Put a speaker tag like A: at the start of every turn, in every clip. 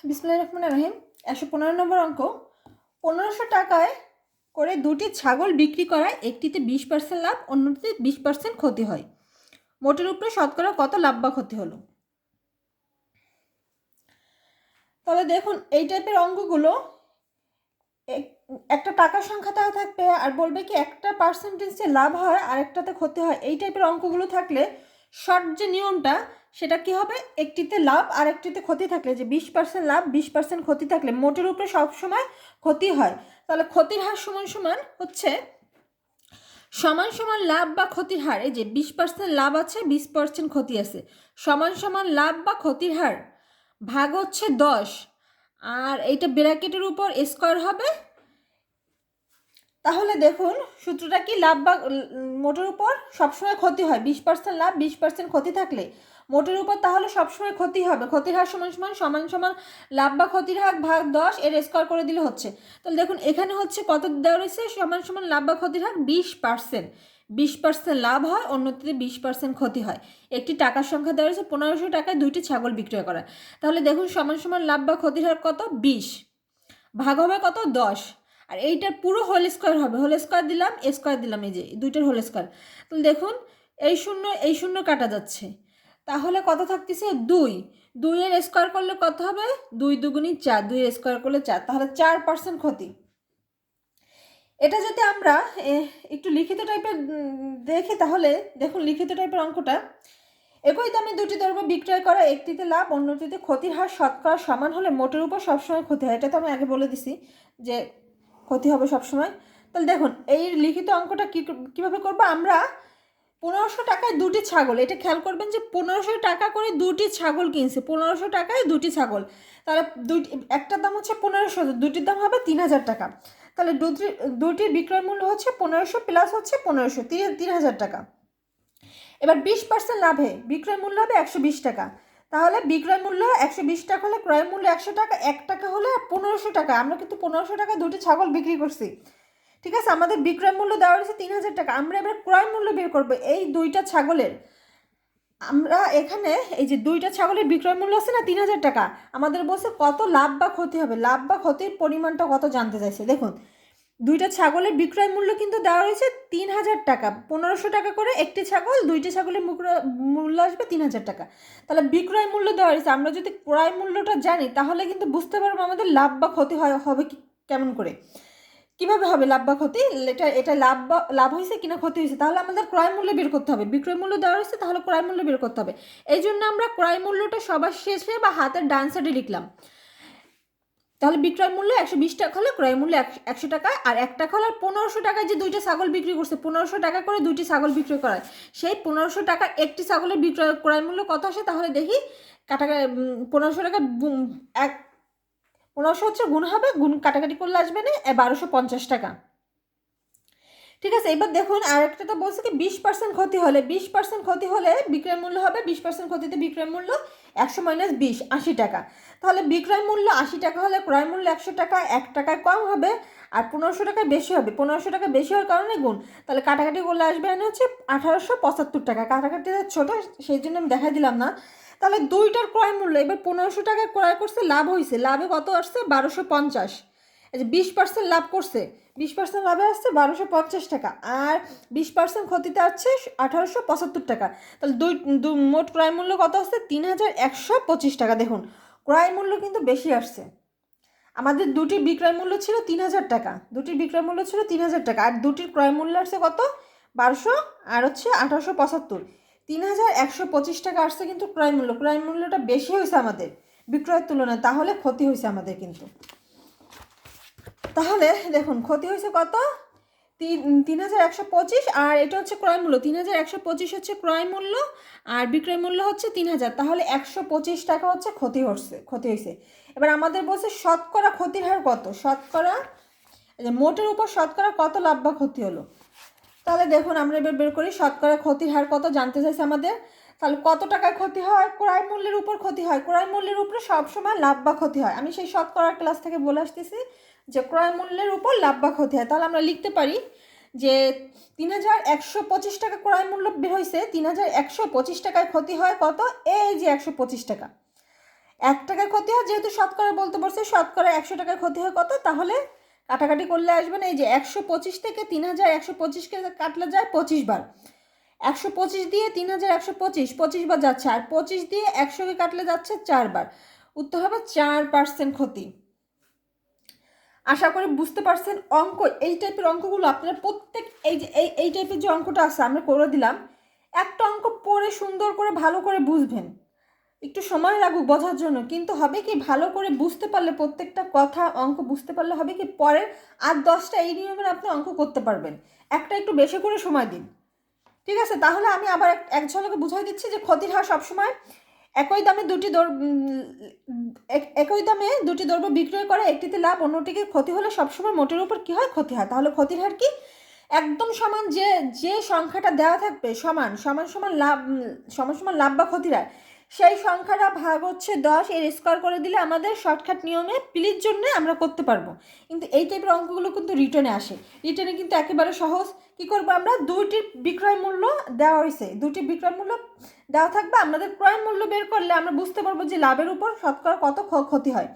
A: বিসমিল্লাহির রহমানির রহিম। 115 নম্বর অঙ্ক। 1500 টাকায় করে দুটি ছাগল বিক্রি করায় একটিতে 20% লাভ, অন্যটিতে 20% ক্ষতি হয়। মোটের উপরে শতকরা কত লাভ বা ক্ষতি হলো? তাহলে দেখুন, এই টাইপের অঙ্কগুলো একটা টাকার সংখ্যা দেওয়া থাকবে আর বলবে কি একটা পার্সেন্টেজে লাভ হয় আর একটাতে ক্ষতি হয়। এই টাইপের অঙ্কগুলো থাকলে শর্ট যে নিয়মটা সেটা কি হবে, একটিতে লাভ আর একটিতে ক্ষতি থাকলে, যে 20% লাভ 20% ক্ষতি থাকলে মোটের উপরে সবসময় ক্ষতি হয়। তাহলে ক্ষতির হার সমান সমান হচ্ছে সমান সমান লাভ বা ক্ষতির হার। এই যে 20% লাভ আছে, 20% ক্ষতি আছে, সমান সমান লাভ বা ক্ষতির হার ভাগ হচ্ছে 10, আর এইটা ব্র্যাকেটের উপর স্কোয়ার হবে। তাহলে দেখুন সূত্রটা কি, লাভ বা মোটের উপর সবসময় ক্ষতি হয়। 20% লাভ 20% ক্ষতি থাকলে মোটের উপর তাহলে সবসময় ক্ষতি হবে। ক্ষতির হার সমান সমান সমান সমান লাভ বা ক্ষতির হার ভাগ 10, এর স্কোয়ার করে দিলে হচ্ছে। তাহলে দেখুন এখানে হচ্ছে কত দেওয়া রয়েছে, সমান সমান লাভ বা ক্ষতির হার 20%। 20% লাভ হয়, অন্যটিতে 20% ক্ষতি হয়। একটি টাকার সংখ্যা দেওয়া রয়েছে 1500 টাকায় দুইটি ছাগল বিক্রয় করা। তাহলে দেখুন সমান সমান লাভ বা ক্ষতির হার কত, 20 ভাগ হবে কত, 10, আর এইটার পুরো হোল স্কোয়ার হবে। হোল স্কোয়ার দিলাম, স্কোয়ার দিলাম, এই যে দুইটার হোল স্কোয়ার। তাহলে দেখুন এই শূন্য কাটা যাচ্ছে, তাহলে কত থাকতেছে, 2। 2 এর স্কোয়ার করলে কত হবে, 2 দুগুণী 4, 2 এর স্কোয়ার করলে 4, তাহলে 4% ক্ষতি। এটা যদি আমরা একটু লিখিত টাইপের দেখি, তাহলে দেখুন লিখিত টাইপের অঙ্কটা, একই দামে দুটি দ্রব্য বিক্রয় করা, একটিতে লাভ অন্যটিতে ক্ষতির হার শতকরা সমান হলে মোটের উপর সবসময় ক্ষতি হয়। এটা তো আমি আগে বলে দিছি যে ক্ষতি হবে সবসময়। তাহলে দেখুন এই লিখিত অঙ্কটা কীভাবে করবো আমরা। 1500 টাকায় দুটি ছাগল, এটা খেয়াল করবেন যে 1500 টাকা করে দুটি ছাগল কিনছে, 1500 টাকায় দুটি ছাগল। তাহলে একটার দাম হচ্ছে 1500, দুটির দাম হবে 3000 টাকা। তাহলে দুটির বিক্রয় মূল্য হচ্ছে 1500 প্লাস হচ্ছে 1500, 3000 টাকা। এবার 20% লাভে বিক্রয় মূল্য হবে 120 টাকা। তাহলে বিক্রয় মূল্য 120 টাকা হলে ক্রয় মূল্য 100 টাকা, 1 টাকা হলে 1500 টাকা। আমরা কিন্তু 1500 টাকা দুটি ছাগল বিক্রি করছি, ঠিক আছে। আমাদের বিক্রয় মূল্য দেওয়া হয়েছে 3000 টাকা। আমরা এবার ক্রয় মূল্য বের করবো এই দুইটা ছাগলের। আমরা এখানে এই যে দুইটা ছাগলের বিক্রয় মূল্য আছে না 3000 টাকা, আমাদের বলছে কত লাভ বা ক্ষতি হবে, লাভ বা ক্ষতির পরিমাণটা কত জানতে চাইছে। দেখুন দুইটা ছাগলের বিক্রয় মূল্য কিন্তু দেওয়া রয়েছে 3000 টাকা। 1500 টাকা করে একটি ছাগল, দুইটি ছাগলের মূল্য আসবে 3000 টাকা। তাহলে বিক্রয় মূল্য দেওয়া রয়েছে, আমরা যদি ক্রয় মূল্যটা জানি তাহলে কিন্তু বুঝতে পারবো আমাদের লাভ বা ক্ষতি হবে কেমন করে, কিভাবে হবে লাভ বা ক্ষতি। এটা লাভ হয়েছে কিনা ক্ষতি হয়েছে, তাহলে আমাদের ক্রয় মূল্য বের করতে হবে। বিক্রয় মূল্য দেওয়া হয়েছে, তাহলে ক্রয় মূল্য বের করতে হবে। এই জন্য আমরা ক্রয় মূল্যটা সবার শেষে বা হাতের ডান সাইডে লিখলাম। তাহলে বিক্রয় মূল্য 120 টাকা হলে ক্রয় মূল্য 100 টাকা, আর 1 টাকা হলে 1500 টাকায় যে দুইটা ছাগল বিক্রি করছে, 1500 টাকা করে দুইটি ছাগল বিক্রি করায়, সেই 1500 টাকার একটি ছাগলের ক্রয় মূল্য কত আসে, তাহলে দেখি কাটা 1500 টাকা 1500 হচ্ছে গুণ হবে, গুণ কাটাকাটি করলে আসবে না 1250 টাকা, ঠিক আছে। এবার দেখুন আরেকটা তো বলছে কি 20% ক্ষতি হলে, 20% ক্ষতি হলে বিক্রয় মূল্য হবে, 20% ক্ষতিতে বিক্রয় মূল্য 100 মাইনাস 20, 80 টাকা। তাহলে বিক্রয় মূল্য 80 টাকা হলে ক্রয় মূল্য 100 টাকা, 1 টাকায় কম হবে, আর 1500 টাকায় বেশি হবে। 1500 টাকা বেশি হওয়ার কারণে গুণ, তাহলে কাটাকাটি করলে আসবে না হচ্ছে 1875 টাকা। কাটাকাটি ছোটো, সেই জন্য আমি দেখাই দিলাম না। তাহলে দুইটার ক্রয় মূল্য, এবার 1500 টাকায় ক্রয় করছে, লাভ হয়েছে, লাভে কত আসছে 1250। এই যে 20% লাভ করছে, 20% লাভে আসছে 1250 টাকা, আর 20% ক্ষতিতে আসছে 1875 টাকা। তাহলে মোট ক্রয় মূল্য কত আসছে 3125 টাকা। দেখুন ক্রয় মূল্য কিন্তু বেশি আসছে। আমাদের দুটির বিক্রয় মূল্য ছিল 3000 টাকা, দুটির বিক্রয় মূল্য ছিল 3000 টাকা, আর দুটির ক্রয় মূল্য আসছে কত 1200, আর হচ্ছে 1875, 3125 টাকা আসছে কিন্তু ক্রয় মূল্যটা বেশি হয়েছে আমাদের বিক্রয়ের তুলনায়, তাহলে ক্ষতি হয়েছে আমাদের কিন্তু। তাহলে দেখুন ক্ষতি হয়েছে কত 3125, আর এটা হচ্ছে ক্রয় মূল্য 3125 হচ্ছে ক্রয় মূল্য, আর বিক্রয় মূল্য হচ্ছে 3000, তাহলে 125 টাকা হচ্ছে ক্ষতি হয়েছে। এবার আমাদের বলছে শতকরা ক্ষতির হার কত, শতকরা মোটের উপর শতকরা কত লাভ বা ক্ষতি হলো। তাহলে দেখুন আমরা এবার বের করি শতকরা ক্ষতির হার কত জানতে চাইছে আমাদের। তাহলে কত টাকায় ক্ষতি হয়, ক্রয় মূল্যের উপর ক্ষতি হয়, ক্রয় মূল্যের উপরে সবসময় লাভ বা ক্ষতি হয়। আমি সেই শতকরা ক্লাস থেকে বলে আসতেছি যে ক্রয় মূল্যের উপর লাভ বা ক্ষতি হয়। তাহলে আমরা লিখতে পারি যে 3125 টাকা ক্রয় মূল্য বের হয়েছে, 3125 টাকায় ক্ষতি হয় কত, এই যে 125 টাকা। 1 টাকায় ক্ষতি হয়, যেহেতু শতকরা বলতে বলছে, শতকরা 100 টাকায় ক্ষতি হয় কত, তাহলে কাটাকাটি করলে আসবে না। এই যে 125 থেকে 3125কে কাটলে যায় 25 বার, 125 দিয়ে 3125 25 বার যাচ্ছে, আর 25 দিয়ে 100কে কাটলে যাচ্ছে 4 বার। উত্তর হবে 4% ক্ষতি। আশা করি বুঝতে পারছেন। অঙ্ক এই টাইপের অঙ্কগুলো আপনারা প্রত্যেক এই যে এই টাইপের যে অঙ্কটা আছে আমরা করে দিলাম, একটা অঙ্ক পড়ে সুন্দর করে ভালো করে বুঝবেন, একটু সময় লাগুক বোঝার জন্য, কিন্তু হবে কি ভালো করে বুঝতে পারলে প্রত্যেকটা কথা অঙ্ক বুঝতে পারলে হবে কি পরের আর 10টা এই নিয়মের আপনি অঙ্ক করতে পারবেন। একটা একটু বেশি করে সময় দিন, ঠিক আছে? তাহলে আমি আবার এক ঝলকে বুঝাই দিচ্ছি যে ক্ষতির হার সবসময় একই দামে দুটি দ্রব্য বিক্রয় করে, একটিতে লাভ অন্যটিকে ক্ষতি হলে সবসময় মোটের উপর কী হয়, ক্ষতি হয়। তাহলে ক্ষতির হার কি একদম সমান, যে সংখ্যাটা দেওয়া থাকবে সমান সমান সমান লাভ সমান সমান লাভ বা ক্ষতির হার, সেই সংখ্যাটা ভাগ হচ্ছে 10, এর স্কোয়ার করে দিলে আমাদের শর্টকাট নিয়মে পিলির জন্য আমরা করতে পারবো। কিন্তু এই টাইপের অঙ্কগুলো কিন্তু রিটার্নে আসে, রিটার্নে কিন্তু একেবারে সহজ। কি করবো আমরা, দুইটির বিক্রয় মূল্য দেওয়া হয়েছে, দুটি বিক্রয় মূল্য দেওয়া থাকবে, আমাদের ক্রয় মূল্য বের করলে আমরা বুঝতে পারবো যে লাভের উপর শতকরা কত ক্ষতি হয়।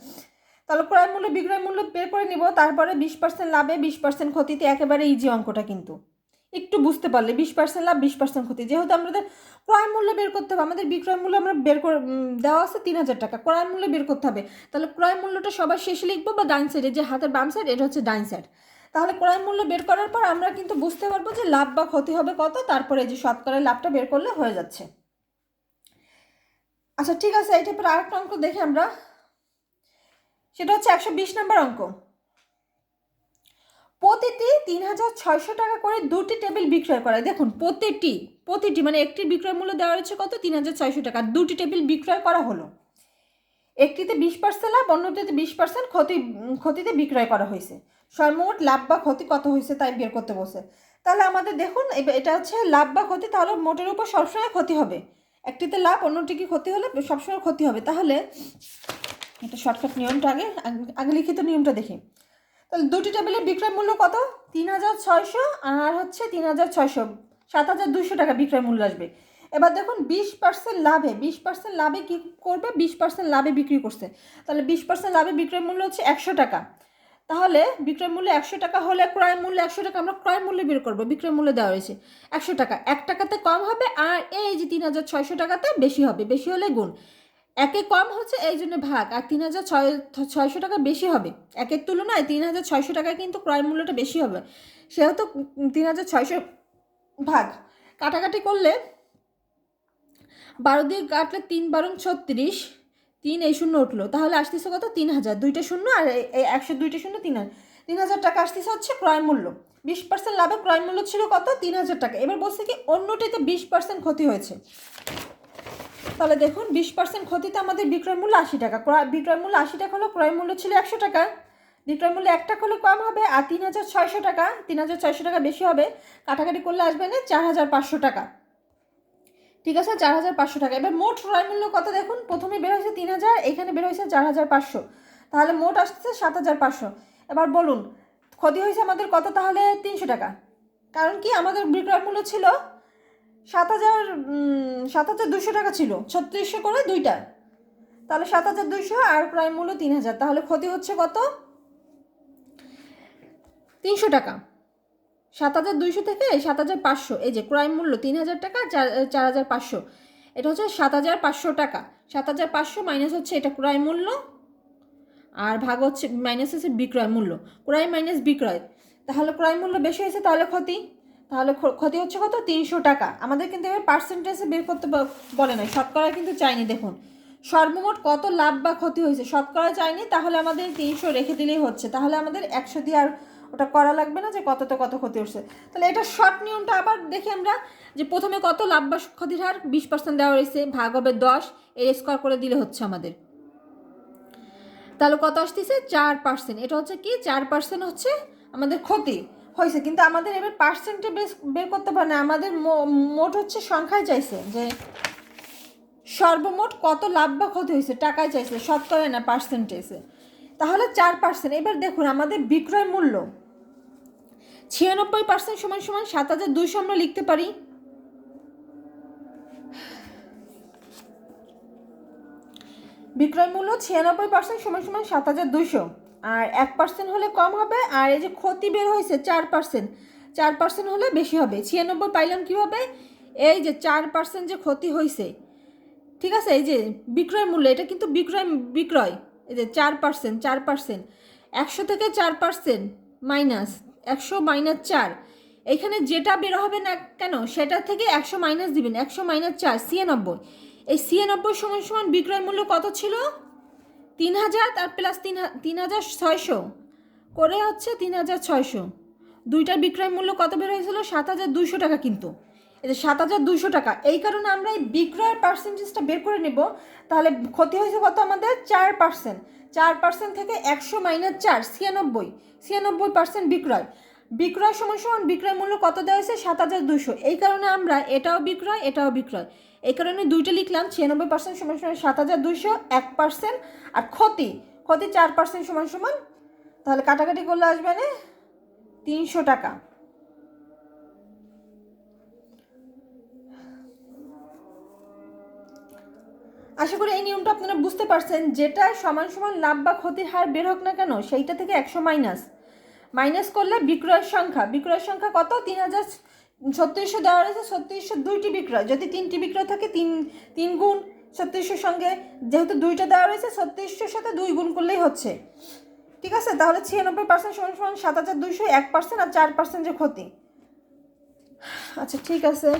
A: তাহলে ক্রয় মূল্য বিক্রয় মূল্য বের করে নিব, তারপরে 20% লাভে 20% ক্ষতিতে, একেবারে ইজি অঙ্কটা। কিন্তু একটু বুঝতে পারলে 20% লাভ 20% ক্ষতি, যেহেতু আমাদের ক্রয় মূল্য বের করতে হবে, আমাদের বিক্রয় মূল্য আমরা বের করে দেওয়া আছে 3000 টাকা, ক্রয় মূল্য বের করতে হবে। তাহলে ক্রয় মূল্যটা সবার শেষে লিখবো, বা ডাইন সাইডে যে হাতের বাম সাইড এটা হচ্ছে ডাইন সাইড। তাহলে ক্রয় মূল্য বের করার পর আমরা কিন্তু বুঝতে পারবো যে লাভ বা ক্ষতি হবে কত, তারপরে এই যে শতকরা লাভটা বের করলে হয়ে যাচ্ছে। আচ্ছা ঠিক আছে, এই টাইপের আরেকটা অঙ্ক দেখি আমরা, সেটা হচ্ছে 120 নম্বর অঙ্ক। প্রতিটি 3600 টাকা করে দুটি টেবিল বিক্রয় করা। দেখুন প্রতিটি মানে একটির বিক্রয় মূল্য দেওয়া হয়েছে কত, 3600 টাকা, দুটি টেবিল বিক্রয় করা হলো, একটিতে 20% লাভ অন্যটিতে 20% ক্ষতিতে বিক্রয় করা হয়েছে, সর্বমোট লাভ বা ক্ষতি কত হয়েছে তাই বের করতে বসে। তাহলে আমাদের দেখুন এটা হচ্ছে লাভ বা ক্ষতি, তাহলে মোটের উপর সবসময় ক্ষতি হবে, একটিতে লাভ অন্যটিকে ক্ষতি হলে সবসময় ক্ষতি হবে। তাহলে এটা শর্টকাট নিয়মটা আগে লিখিত নিয়মটা দেখি। তাহলে দুটি টেবিলের বিক্রয় মূল্য কত, 3600 আর হচ্ছে 3600, 7200 টাকা বিক্রয় মূল্য আসবে। এবার দেখুন 20% লাভে 20% লাভে কী করবে, 20% লাভে বিক্রি করছে, তাহলে 20% লাভে বিক্রয় মূল্য হচ্ছে 100 টাকা। তাহলে বিক্রয় মূল্য 100 টাকা হলে ক্রয় মূল্য 100 টাকা, আমরা ক্রয় মূল্য বের করবো, বিক্রয় মূল্য দেওয়া হয়েছে 100 টাকা, 1 টাকাতে কম হবে, আর এই যে 3600 টাকাতে বেশি হবে, বেশি হলে গুণ, একে কম হচ্ছে এই জন্য ভাগ, আর 3600 টাকা বেশি হবে, একের তুলনায় 3600 টাকায় কিন্তু ক্রয় মূল্যটা বেশি হবে, সেহেতু 3600 ভাগ, কাটাকাটি করলে 12 দিয়ে কাটলে 3 12 36, 3 এই শূন্য উঠলো, তাহলে আসতেছে কত, 3000, দুইটা শূন্য আর এই 100 দুইটা শূন্য 3000 টাকা আসতেছে হচ্ছে ক্রয় মূল্য। 20% লাভে ক্রয় মূল্য ছিল কত, 3000 টাকা। এবার বলছে কি অন্যটিতে 20% ক্ষতি হয়েছে, তাহলে দেখুন 20% ক্ষতিতে আমাদের বিক্রয় মূল্য 80 টাকা, বিক্রয় মূল্য 80 টাকা হলো, ক্রয় মূল্য ছিল 100 টাকা, বিক্রয় মূল্য 1 টাকা হলে কম হবে, আর 3600 টাকা, 3600 টাকা বেশি হবে, কাটাকাটি করলে আসবে না 4500 টাকা, ঠিক আছে 4500 টাকা। এবার মোট ক্রয় মূল্য কত দেখুন, প্রথমে বের হয়েছে 3000, এখানে বের হয়েছে 4500, তাহলে মোট আসছে 7500। এবার বলুন ক্ষতি হয়েছে আমাদের কত, তাহলে 300 টাকা, কারণ কি আমাদের বিক্রয় মূল্য ছিল 7200 টাকা ছিল, 3600 করে দুইটা, তাহলে 7200 আর ক্রয় মূল্য 3000, তাহলে ক্ষতি হচ্ছে কত, 300 টাকা। 7200 থেকে 7500, এই যে ক্রয় মূল্য 3000 টাকা, 4500, এটা হচ্ছে 7500 টাকা, 7500 মাইনাস হচ্ছে এটা ক্রয় মূল্য, আর ভাগ হচ্ছে মাইনাস হচ্ছে বিক্রয় মূল্য, ক্রয় মাইনাস বিক্রয়, তাহলে ক্রয় মূল্য বেশি হয়েছে, তাহলে তাহলে ক্ষতি হচ্ছে কত, 300 টাকা। আমাদের কিন্তু এবার পার্সেন্টেজে বের করতে বলে নাই, শতকরা কিন্তু চাইনি। দেখুন সর্বমোট কত লাভ বা ক্ষতি হয়েছে শতকরা চাইনি, তাহলে আমাদের 300 রেখে দিলেই হচ্ছে, তাহলে আমাদের 100 দিয়ে আর ওটা করা লাগবে না যে কততে কত ক্ষতি হচ্ছে। তাহলে এটা শর্ট নিয়মটা আবার দেখি আমরা, যে প্রথমে কত লাভ বা ক্ষতির হার 20% দেওয়া হয়েছে, ভাগ হবে 10, এর স্কোয়ার করে দিলে হচ্ছে আমাদের, তাহলে কত আসতেছে 4%, এটা হচ্ছে কি 4% হচ্ছে আমাদের ক্ষতি হয়েছে। কিন্তু আমাদের এবার পার্সেন্টে বের করতে পারে না, আমাদের মোট হচ্ছে সংখ্যায় চাইছে, যে সর্বমোট কত লাভ বা ক্ষতি হয়েছে টাকায় চাইছে, শতকরা না পার্সেন্টেজে, তাহলে 4%। এবার দেখুন আমাদের বিক্রয় মূল্য 96% সমান সমান 7200 আমরা লিখতে পারি, বিক্রয় মূল্য 96% সমান সমান 7,200, আর 1% হলে কম হবে, আর এই যে ক্ষতি বের হয়েছে 4%, 4% হলে বেশি হবে। 96 পাইলাম কীভাবে? এই যে 4% যে ক্ষতি হয়েছে, ঠিক আছে, এই যে বিক্রয় মূল্য, এটা কিন্তু বিক্রয়, এই যে 4%, 4%, 100 থেকে 4% মাইনাস 100 মাইনাস 4, এইখানে যেটা বের হবে না কেন সেটা থেকে 100 মাইনাস দিবেন, 100 মাইনাস 4 96। এই 96 সমান সমান বিক্রয় মূল্য কত ছিল? 3,000 আর প্লাস 3,600 করে হচ্ছে 3,600। দুইটার বিক্রয় মূল্য কত বের হয়েছিল? 7,200 টাকা। কিন্তু এই যে 7,200 টাকা, এই কারণে আমরা এই বিক্রয়ের পার্সেন্টেজটা বের করে নেব। তাহলে ক্ষতি হয়েছে কত আমাদের? 4%। 4% থেকে 100 মাইনাস 4 96, 96% বিক্রয়। বিক্রয় সমান সমান বিক্রয় মূল্য কত দেওয়া হয়েছে? 7,200। এই কারণে আমরা এটাও বিক্রয় এটাও বিক্রয়, এই কারণে দুইটা লিখলাম। 96% সমান সমান 7,200, 1%, আর ক্ষতি 4% সমান সমান, তাহলে কাটাকাটি করলে আসবে না 300 টাকা। আশা করি এই নিয়মটা আপনারা বুঝতে পারছেন। যেটা সমান সমান লাভ বা ক্ষতির হার বের হোক না কেন, সেইটা থেকে 100 মাইনাস করলে বিক্রয়ের সংখ্যা কত? 3,3600 দেওয়া রয়েছে। 3600 দুইটি বিক্রয়, যদি 3টি বিক্রয় থাকে 3 গুণ 3600 সঙ্গে, যেহেতু দুইটা দেওয়া রয়েছে 3600 সাথে 2 গুণ করলেই হচ্ছে, ঠিক আছে। তাহলে 96% সমান সমান 7,200, 1% আর 4% যে ক্ষতি। আচ্ছা ঠিক আছে,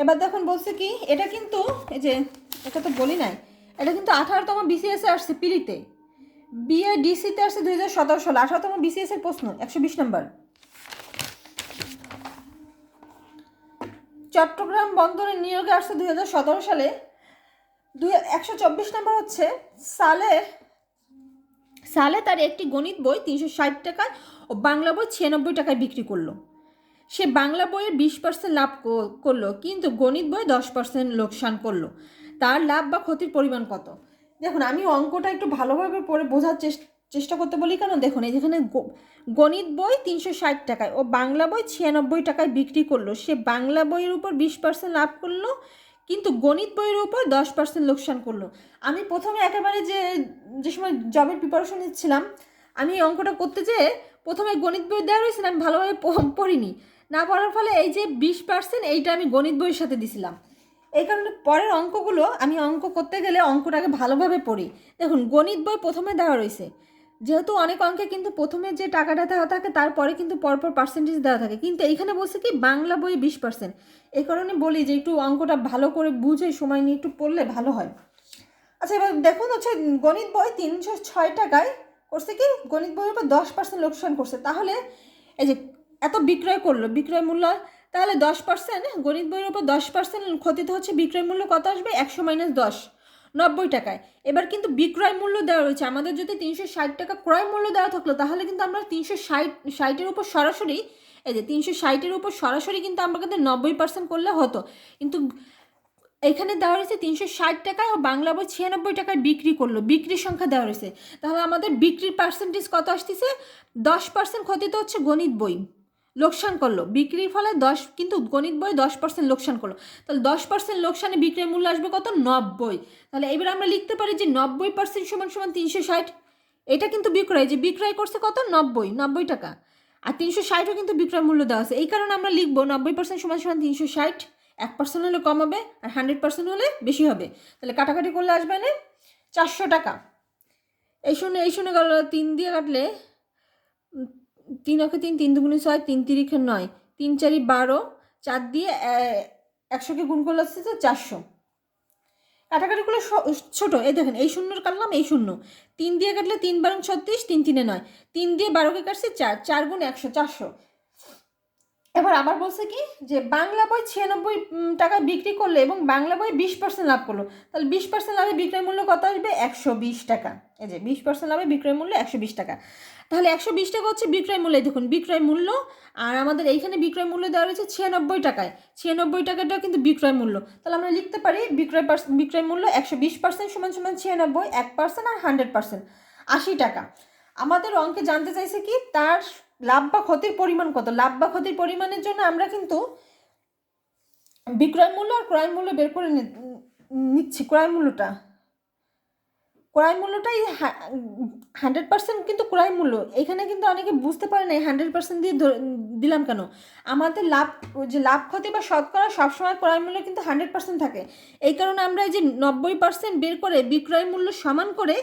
A: এবার দেখুন বলছে কি, এটা কিন্তু এই যে এটা তো বলি নাই, এটা কিন্তু 18তম বিসিএসে আসছে, পিলিতে বিএডিসিতে আসছে 2017 সালে। 18তম বিসিএস এর প্রশ্ন, 120 নম্বর। চট্টগ্রাম বন্দরে নিয়োগে আসছে 2017 সালে। 124 নম্বর হচ্ছে সালে তার একটি গণিত বই 360 টাকায় ও বাংলা বই 96 টাকায় বিক্রি করলো। সে বাংলা বইয়ের 20% লাভ করলো, কিন্তু গণিত বই 10% লোকসান করলো। তার লাভ বা ক্ষতির পরিমাণ কত? দেখুন, আমি অঙ্কটা একটু ভালোভাবে পড়ে বোঝার চেষ্টা করতে বলি কেন, দেখুন এই যেখানে গণিত বই 360 টাকায় ও বাংলা বই 96 টাকায় বিক্রি করলো। সে বাংলা বইয়ের উপর 20% লাভ করলো, কিন্তু গণিত বইয়ের উপর 10% লোকসান করলো। আমি প্রথমে একেবারে যে সময় জবের প্রিপারেশন নিচ্ছিলাম, আমি এই অঙ্কটা করতে যেয়ে প্রথমে গণিত বই দেওয়া রয়েছে, আমি ভালোভাবে পড়িনি, না পড়ার ফলে এই যে 20% এইটা আমি গণিত বইয়ের সাথে দিছিলাম। এই কারণে পরের অঙ্কগুলো আমি অঙ্ক করতে গেলে অঙ্কটাকে ভালোভাবে পড়ি। দেখুন, গণিত বই প্রথমে দেওয়া রয়েছে, যেহেতু অনেক অঙ্কে কিন্তু প্রথমে যে টাকাটা দেওয়া থাকে তারপরে কিন্তু পরপর পার্সেন্টেজ দেওয়া থাকে, কিন্তু এইখানে বলছে কি বাংলা বই 20%। এই কারণে বলি যে একটু অঙ্কটা ভালো করে বুঝে সময় নিয়ে একটু পড়লে ভালো হয়। আচ্ছা এবার দেখুন হচ্ছে গণিত বই 306 টাকায় করছে কি, গণিত বইয়ের উপর 10% লোকসান করছে। তাহলে এই যে এত বিক্রয় করলো, বিক্রয় মূল্য, তাহলে 10%, গণিত বইয়ের উপর 10% ক্ষতিতে হচ্ছে বিক্রয় মূল্য কত আসবে? 100 মাইনাস 10, 90 টাকায়। এবার কিন্তু বিক্রয় মূল্য দেওয়া রয়েছে আমাদের, যদি 360 টাকা ক্রয় মূল্য দেওয়া থাকলো তাহলে কিন্তু আমরা 360 উপর সরাসরি, এই যে 360 উপর সরাসরি কিন্তু আমরা কিন্তু 90% করলে হতো, কিন্তু এখানে দেওয়া রয়েছে 360 টাকায় ও বাংলা বই 96 টাকায় বিক্রি করলো, বিক্রির সংখ্যা দেওয়া রয়েছে। তাহলে আমাদের বিক্রির পার্সেন্টেজ কত আসতেছে? 10% ক্ষতিতে হচ্ছে গণিত বই লোকসান করলো, বিক্রির ফলে 10, কিন্তু গণিত বই 10% লোকসান করলো। তাহলে 10% লোকসানে বিক্রয় মূল্য আসবে কত? 90। তাহলে এবার আমরা লিখতে পারি যে 90% সমান সমান 360। এটা কিন্তু বিক্রয়, যে বিক্রয় করছে কত? 90 টাকা, আর 360ও কিন্তু বিক্রয় মূল্য দেওয়া আছে। এই কারণে আমরা লিখবো 90% সমান সমান 360, 1% হলে কম হবে আর 100% হলে বেশি হবে। তাহলে কাটাকাটি করলে আসবে না 400 টাকা। এই শুনে গেল 3 দিয়ে কাটলে 3 অক্ষে 3, 3 দুগুণে 6, 3 তিরিখে 9, 3 4 12, 4 দিয়ে 100কে গুণ করলে আসছে 400। কাটাকাটিগুলো ছোটো, এই দেখেন এই শূন্যর কাটলাম, এই শূন্য 3 দিয়ে কাটলে 3 12 36, 3 3 9, 3 দিয়ে 12কে কাটছে 4, 4 গুণ 100, 400। এবার আবার বলছে কি যে বাংলা বই 96 টাকা বিক্রি করলে এবং বাংলা বই 20% লাভ করলো, তাহলে 20% লাভে বিক্রয় মূল্য কত আসবে? 120 টাকা। এই যে 20% লাভে বিক্রয় মূল্য 120 টাকা। তাহলে 120 টাকা হচ্ছে বিক্রয় মূল্য, দেখুন বিক্রয় মূল্য, আর আমাদের এইখানে বিক্রয় মূল্য দেওয়া রয়েছে 96 টাকায়, 96 টাকাটাও কিন্তু বিক্রয় মূল্য। তাহলে আমরা লিখতে পারি বিক্রয় মূল্য 120% সমান সমান 96, 1% আর 100%, 80 টাকা। আমাদের অঙ্কে জানতে চাইছে কি তার লাভ বা ক্ষতির পরিমাণ কত। লাভ বা ক্ষতির পরিমাণের জন্য আমরা কিন্তু বিক্রয় মূল্য আর ক্রয় মূল্য বের করে নিচ্ছি। ক্রয় মূল্যটাই 100% কিন্তু ক্রয় মূল্য। এখানে কিন্তু অনেকে বুঝতে পারে না 100% দিয়ে দিলাম কেন। আমাদের লাভ ক্ষতি বা শতকরা সবসময় ক্রয় মূল্য কিন্তু 100% থাকে। এই কারণে আমরা এই যে 90% বের করে বিক্রয় মূল্য সমান করে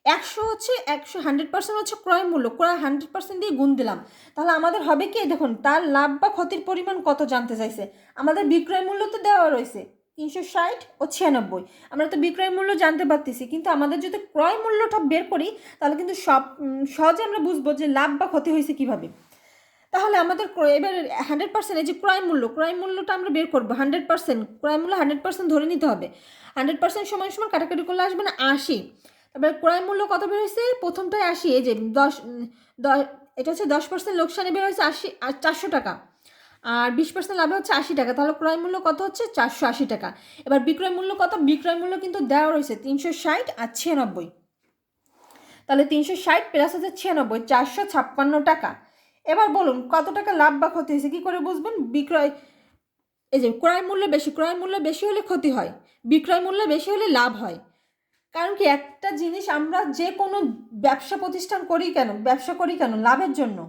A: 100% হচ্ছে ক্রয় মূল্য, ক্রয় 100% দিয়ে গুণ দিলাম। তাহলে আমাদের হবে কি, দেখুন তার লাভ বা ক্ষতির পরিমাণ কত জানতে চাইছে। আমাদের বিক্রয় মূল্য তো দেওয়া রয়েছে 360 ও 96, আমরা তো বিক্রয় মূল্য জানতে পারতেছি। কিন্তু আমাদের যদি ক্রয় মূল্যটা বের করি তাহলে কিন্তু সহজে আমরা বুঝবো যে লাভ বা ক্ষতি হয়েছে কীভাবে। তাহলে আমাদের এবার 100% এই যে ক্রয় মূল্যটা আমরা বের করবো। 100% ক্রয় মূল্য 100% ধরে নিতে হবে। 100% সমান সমান কাটাকাটি করলে আসবে না 80। তারপরে ক্রয় মূল্য কত বের হয়েছে, প্রথমটাই 80, এই যে 10 এটা হচ্ছে 10% লোকসানে বের হয়েছে 80 আর 400 টাকা, আর 20% লাভে হচ্ছে 80 টাকা। তাহলে ক্রয় মূল্য কত হচ্ছে 480 টাকা। এবার বিক্রয় মূল্য কত, বিক্রয় মূল্য কিন্তু দেওয়া রয়েছে 360 আর 96। তাহলে 360 প্লাস হচ্ছে 96, 456 টাকা। এবার বলুন কত টাকা লাভ বা ক্ষতি হয়েছে, কী করে বুঝবেন? এই যে ক্রয় মূল্য বেশি হলে ক্ষতি হয়, বিক্রয় মূল্য বেশি হলে লাভ হয়। কারণ কি, একটা জিনিস আমরা যে কোনো ব্যবসা করি কেন লাভের জন্য।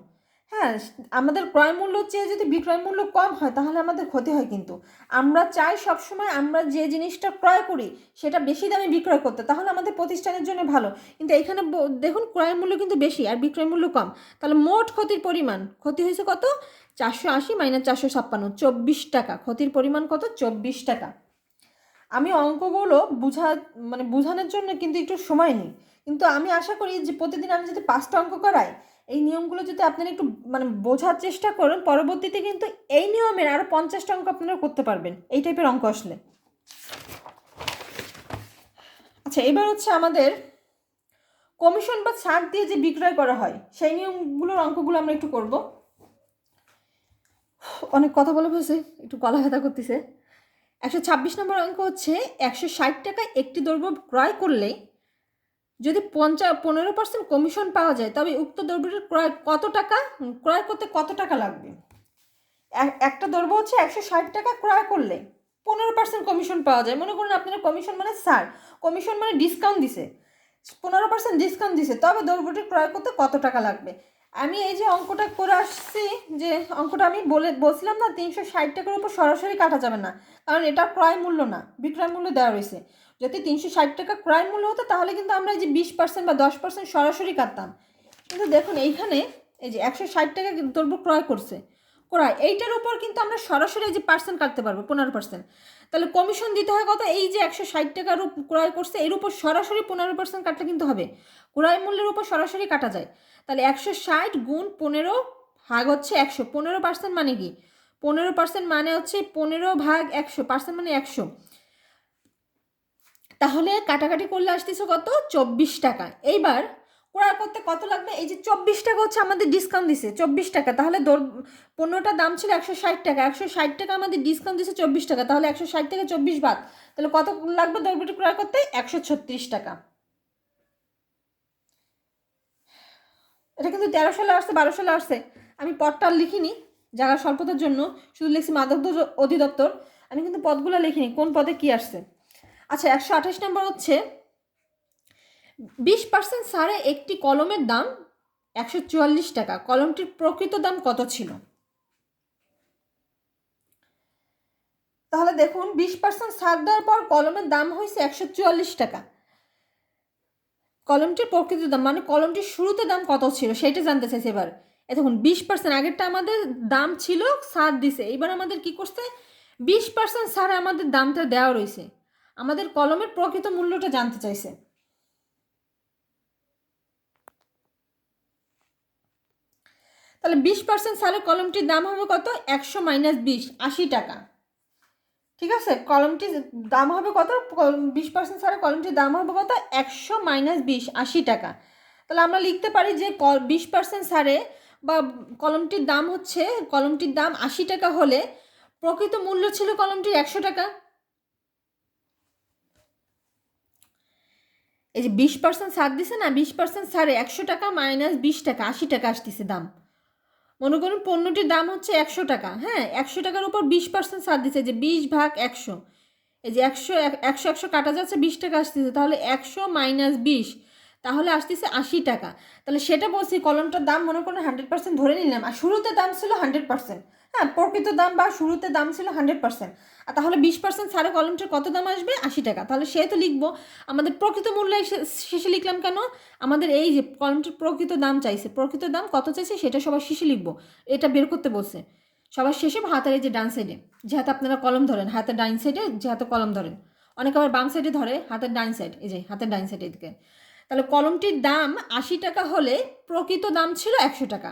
A: হ্যাঁ, আমাদের ক্রয় মূল্য চেয়ে যদি বিক্রয় মূল্য কম হয় তাহলে আমাদের ক্ষতি হয়। কিন্তু আমরা চাই সবসময় আমরা যে জিনিসটা ক্রয় করি সেটা বেশি দামে বিক্রয় করতে, তাহলে আমাদের প্রতিষ্ঠানের জন্য ভালো। কিন্তু এখানে দেখুন ক্রয় মূল্য কিন্তু বেশি আর বিক্রয় মূল্য কম। তাহলে মোট ক্ষতি হয়েছে কত, 480 মাইনাস 456, 24 টাকা। ক্ষতির পরিমাণ কত, 24 টাকা। আমি অঙ্কগুলো বোঝানোর জন্য কিন্তু একটু সময় নিই। কিন্তু আমি আশা করি যে প্রতিদিন আমি যদি 5টা অঙ্ক করাই, এই নিয়মগুলো যদি আপনারা একটু বোঝার চেষ্টা করেন, পরবর্তীতে কিন্তু এই নিয়মের আরও 50টা অঙ্ক আপনারা করতে পারবেন এই টাইপের অঙ্ক আসলে। আচ্ছা, এবার হচ্ছে আমাদের কমিশন বা ছাড় দিয়ে যে বিক্রয় করা হয় সেই নিয়মগুলোর অঙ্কগুলো আমরা একটু করব। অনেক কথা বলে বসে একটু গলা ব্যথা করতেছে। 126 নম্বর অঙ্ক হচ্ছে 160 টাকায় একটি দ্রব্য ক্রয় করলে যদি 15% কমিশন পাওয়া যায় তবে উক্ত দ্রব্যটির ক্রয় করতে কত টাকা লাগবে। একটা দ্রব্য হচ্ছে 160 টাকা ক্রয় করলে 15% কমিশন পাওয়া যায়। মনে করুন আপনারা কমিশন মানে ডিসকাউন্ট দিছে, 15% ডিসকাউন্ট দিছে, তবে দ্রব্যটি ক্রয় করতে কত টাকা লাগবে। আমি এই যে অঙ্কটা করে আসছি, যে অঙ্কটা আমি বলছিলাম না 360 টাকার উপর সরাসরি কাটা যাবে না, কারণ এটা ক্রয় মূল্য না, বিক্রয় মূল্য দেওয়া রয়েছে। যদি 360 টাকা ক্রয় মূল্য হতো তাহলে কিন্তু আমরা এই যে 20% বা 10% সরাসরি কাটতাম। কিন্তু দেখুন এইখানে এই যে 160 টাকা দ্রব্য এইটার উপর কিন্তু আমরা সরাসরি এই যে পার্সেন্ট কাটতে পারবো 15%। তাহলে কমিশন দিতে হয় কত, এই যে 160 টাকার ক্রয় করছে এর উপর সরাসরি 15% কাটলে কিন্তু হবে। ক্রয় মূল্যের উপর সরাসরি কাটা যায়। তাহলে 160 গুণ 15 ভাগ হচ্ছে 100। 15% মানে কি, 15% মানে হচ্ছে 15 ভাগ 100, মানে 100। তাহলে কাটাকাটি করলে আসতেছে কত, 24 টাকা। এইবার ক্রয় করতে কত লাগবে, এই যে 24 টাকা হচ্ছে আমাদের ডিসকাউন্ট দিছে 24 টাকা। তাহলে পণ্যটার দাম ছিল 160 টাকা, 160 টাকা আমাদের ডিসকাউন্ট দিছে 24 টাকা, তাহলে 160 থেকে 24 বাদ, তাহলে কত লাগবে দ্রব্যটি ক্রয় করতে, 136 টাকা। এটা কিন্তু 13 সালে আসছে, 12 সালে আসছে। আমি পদটা লিখিনি জায়গা স্বল্পতার জন্য, শুধু লিখছি মাদক অধিদপ্তর। আমি কিন্তু পদগুলো লিখিনি কোন পদে কি আসছে। আচ্ছা, 128 নম্বর হচ্ছে 20% ছাড়ে একটি কলমের দাম 144 টাকা, কলমটির প্রকৃত দাম কত ছিল। তাহলে দেখুন 20% ছাড় দেওয়ার পর কলমের দাম হয়েছে 144 টাকা। কলমটির প্রকৃত দাম মানে কলমটির শুরুতে দাম কত ছিল সেটা জানতে চাইছে। এবার দেখুন 20% আগেরটা আমাদের দাম ছিল, ছাড় দিছে। এবার আমাদের কি করছে, 20% ছাড়ে আমাদের দামটা দেওয়া রয়েছে, আমাদের কলমের প্রকৃত মূল্যটা জানতে চাইছে। তাহলে 20% ছাড়ে কলমটির দাম হবে কত, 100 মাইনাস 20, 80 টাকা। ঠিক আছে, কলমটির দাম হবে কত, 20% ছাড়ে কলমটির দাম হবে কত, 100 মাইনাস 20, 80 টাকা। তাহলে আমরা লিখতে পারি যে 20% ছাড়ে বা কলমটির দাম 80 টাকা হলে প্রকৃত মূল্য ছিল কলমটির 100 টাকা। এই যে 20% ছাড় দিছে না, 20% ছাড়ে 100 টাকা মাইনাস 20 টাকা, 80 টাকা আসতেছে দাম। মনে করুন পণ্যটির দাম হচ্ছে 100 টাকা, হ্যাঁ, 100 টাকার উপর 20% ছাড় দিচ্ছে, যে 20/100, এই যে 100 কাটা যাচ্ছে, 20 টাকা আসতেছে, তাহলে 100 - 20, তাহলে আসতেছে 80 টাকা। তাহলে সেটা বলছি কলমটার দাম মনে করুন 100% ধরে নিলাম, আর শুরুতে দাম ছিল 100%, হ্যাঁ, প্রকৃত দাম বা শুরুতে দাম ছিল 100%, আর তাহলে 20% ছাড়ে কলমটার কত দাম আসবে? 80 টাকা। তাহলে সে তো লিখবো আমাদের প্রকৃত মূল্য, শেষে লিখলাম কেন? আমাদের এই যে কলমটির প্রকৃত দাম চাইছে, প্রকৃত দাম কত চাইছে সেটা সবার শেষে লিখবো, এটা বের করতে বলছে। সবার শেষে হাতের এই যে ডান সাইডে, যে হাতে আপনারা কলম ধরেন, হাতের ডাইন সাইডে যে হাতে কলম ধরেন, অনেকে আবার বাম সাইডে ধরে, হাতের ডাইন সাইড, এই যে হাতের ডাইন সাইডের দিকে। তাহলে কলমটির দাম 80 টাকা হলে প্রকৃত দাম ছিল 100 টাকা।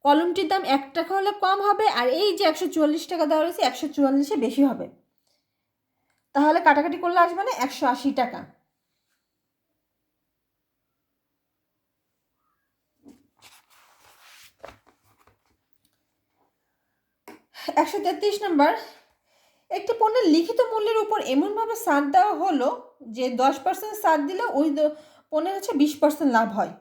A: কলমটির দাম 1 টাকা হলে কম হবে, আর এই যে 144 টাকা দেওয়া রয়েছে 144-এ বেশি হবে। তাহলে কাটাকাটি করলে আসবে না 180 টাকা। নম্বর, একটি পণ্যের লিখিত মূল্যের উপর এমনভাবে ছাড় দেওয়া হলো যে 10% ছাড় দিলে ওই পণ্যের হচ্ছে 20% লাভ হয়।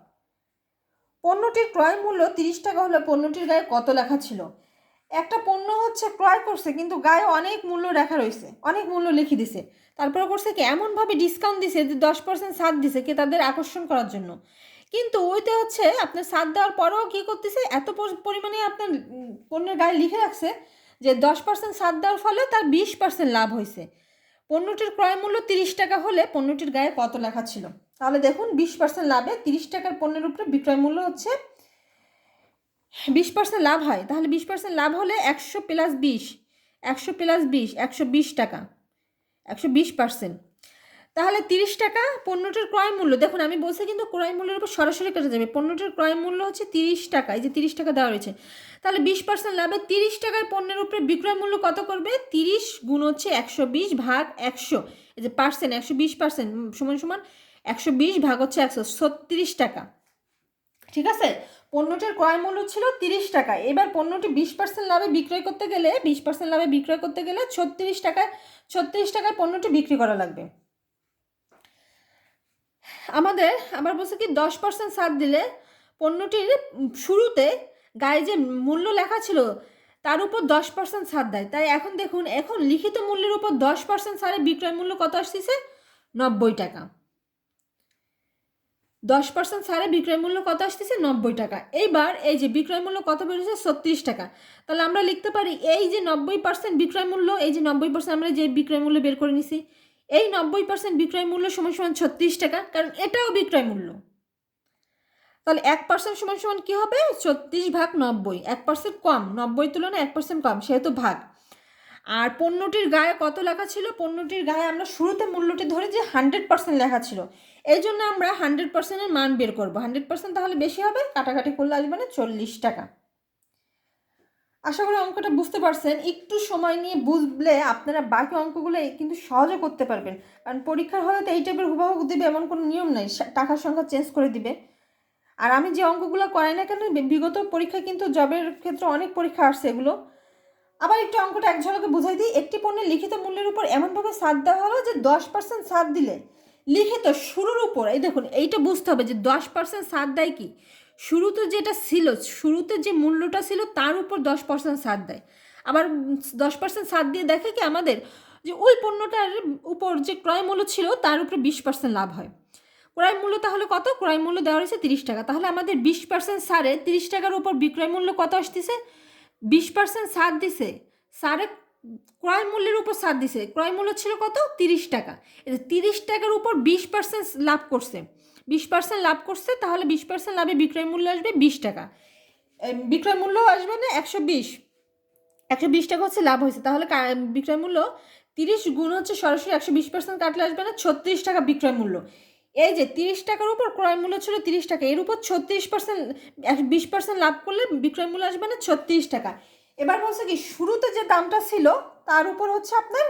A: পণ্যটির ক্রয় মূল্য 30 টাকা হলে পণ্যটির গায়ে কত লেখা ছিল? একটা পণ্য হচ্ছে ক্রয় করছে, কিন্তু গায়ে অনেক মূল্য লেখা রয়েছে, অনেক মূল্য লিখে দিছে, তারপরে করছে কি এমনভাবে ডিসকাউন্ট দিছে যে 10% ছাড় দিছে কি তাদের আকর্ষণ করার জন্য। কিন্তু ওইতে হচ্ছে আপনার ছাড় দেওয়ার পরেও কী করতেছে, এত পরিমাণে আপনার পণ্যের গায়ে লিখে রাখছে যে 10% ছাড় দেওয়ার ফলে তার 20% লাভ হয়েছে। পণ্যটির ক্রয় মূল্য 30 টাকা হলে পণ্যটির গায়ে কত লেখা ছিল? তাহলে দেখুন 20% লাভে 30 টাকার পণ্যের উপরে বিক্রয় মূল্য হচ্ছে 20% লাভ হয়, তাহলে 20% লাভ হলে 100 + 20, 100 + 20, 120 টাকা, 120%। তাহলে 30 টাকা পণ্যটির ক্রয় মূল্য, দেখুন আমি বলছি কিন্তু ক্রয় মূল্যের উপর সরাসরি কেটে যাবে, পণ্যটির ক্রয় মূল্য হচ্ছে 30 টাকা, এই যে 30 টাকা দেওয়া রয়েছে, তাহলে 20% লাভে 30 টাকার পণ্যের উপরে বিক্রয় মূল্য কত করবে? 30 গুণ হচ্ছে 120/100, এই যে পার্সেন্ট, 120% সমান সমান 120 ভাগ হচ্ছে 136 টাকা। ঠিক আছে, পণ্যটির ক্রয় মূল্য ছিল 30 টাকা, এবার পণ্যটি 20% লাভে বিক্রয় করতে গেলে 20% লাভে বিক্রয় করতে গেলে 36 টাকায় পণ্যটি বিক্রি করা লাগবে। আমাদের আবার বলছে কি 10% ছাড় দিলে পণ্যটির শুরুতে গায়ে যে মূল্য লেখা ছিল তার উপর 10% ছাড় দেয়। তাই এখন দেখুন, এখন লিখিত মূল্যের উপর 10% ছাড়ে বিক্রয় মূল্য কত আসতেছে? 90 টাকা। 10% ছাড়ে বিক্রয় মূল্য কত আসতেছে? 90 টাকা। এইবার এই যে বিক্রয় মূল্য কত বেড়েছে? 36 টাকা। তাহলে আমরা লিখতে পারি এই যে 90% বিক্রয় মূল্য, এই যে 90% আমরা যে বিক্রয় মূল্য বের করে নিছি, এই 90% বিক্রয় মূল্য সমান সমান 36 টাকা, কারণ এটাও বিক্রয় মূল্য। তাহলে 1% সমান সমান কী হবে? 36/90, 1% কম, 90 তুলনায় 1% কম, সেহেতু ভাগ। আর পণ্যটির গায়ে কত লেখা ছিল? পণ্যটির গায়ে আমরা শুরুতে মূল্যটি ধরে যে 100% লেখা ছিল, এই জন্য আমরা 100%-এর মান বের করবো। 100% তাহলে বেশি হবে, কাটাকাটি করলে আসবে না 40 টাকা। আশা করি অঙ্কটা বুঝতে পারছেন। একটু সময় নিয়ে বুঝলে আপনারা বাকি অঙ্কগুলো কিন্তু সহজে করতে পারবেন, কারণ পরীক্ষার হলে তো এই টাইপের হুবহু দিবে এমন কোনো নিয়ম নেই, টাকার সংখ্যা চেঞ্জ করে দিবে। আর আমি যে অঙ্কগুলো করাই না কেন, বিগত পরীক্ষায় কিন্তু জবের ক্ষেত্রে অনেক পরীক্ষা আসছে এগুলো। আবার একটু অঙ্কটা এক ঝলকে বুঝাই দিই। একটি পণ্যের লিখিত মূল্যের উপর এমনভাবে ছাড় দেওয়া হলো যে 10% ছাড় দিলে লিখিত শুরুর উপর, এই দেখুন এইটা বুঝতে হবে যে 10% ছাড় দেয় কি, শুরুতে যেটা ছিল, শুরুতে যে মূল্যটা ছিল তার উপর 10% ছাড় দেয়। আবার 10% ছাড় দিয়ে দেখে কি আমাদের যে ওই পণ্যটার উপর যে ক্রয় মূল্য ছিল তার উপরে 20% লাভ হয়। ক্রয় মূল্য তাহলে কত? ক্রয় মূল্য দেওয়া রয়েছে 30 টাকা, তাহলে আমাদের 20% ছাড়ে 30 টাকার উপর বিক্রয় মূল্য কত আসতেছে? 20% ছাড় দিছে, ছাড়ে ক্রয় মূল্যের উপর ছাড় দিছে, ক্রয় মূল্য ছিল কত? 30 টাকা, এই 30 টাকার উপর 20% লাভ করছে, 20% লাভ করছে, তাহলে 20% লাভে বিক্রয় মূল্য আসবে 20 টাকা, বিক্রয় মূল্য আসবে না 120 টাকা হচ্ছে লাভ হয়েছে, তাহলে বিক্রয় মূল্য 30 গুণ হচ্ছে সরাসরি 120% কাটলে আসবে না 36 টাকা বিক্রয় মূল্য। এই যে 30 টাকার উপর ক্রয় মূল্য ছিল 30 টাকা, এর উপর 36%, 20% লাভ করলে বিক্রয় মূল্য আসবে না 36 টাকা। এবার বলছে কি শুরুতে যে দামটা ছিল তার উপর হচ্ছে আপনার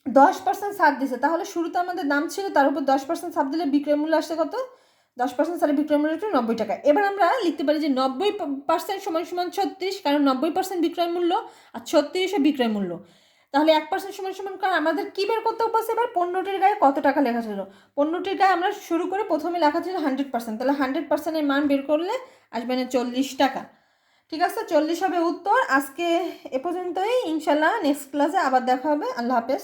A: 10% ছাড় দিছে, তাহলে শুরুতে আমাদের দাম ছিল তার উপর 10% ছাড় দিলে বিক্রয় মূল্য আসছে কত? 10% ছাড়ে বিক্রয় মূল্য 90 টাকা। এবার আমরা লিখতে পারি যে 90% সমান সমান 36, কারণ 90% বিক্রয় মূল্য আর 36 বিক্রয় মূল্য, তাহলে 1% সমান সমান, কারণ আমাদের কী বের করতে হবে? এবার পণ্যটির গায়ে কত টাকা লেখা ছিল, পণ্যটির গায়ে আমরা শুরু করে প্রথমে লেখা ছিল 100%, তাহলে 100%-এর মান বের করলে আসবে না 40 টাকা। ঠিক আছে, 40 হবে উত্তর। আজকে এ পর্যন্তই, ইনশাল্লাহ নেক্সট ক্লাসে আবার দেখা হবে। আল্লাহ হাফেজ।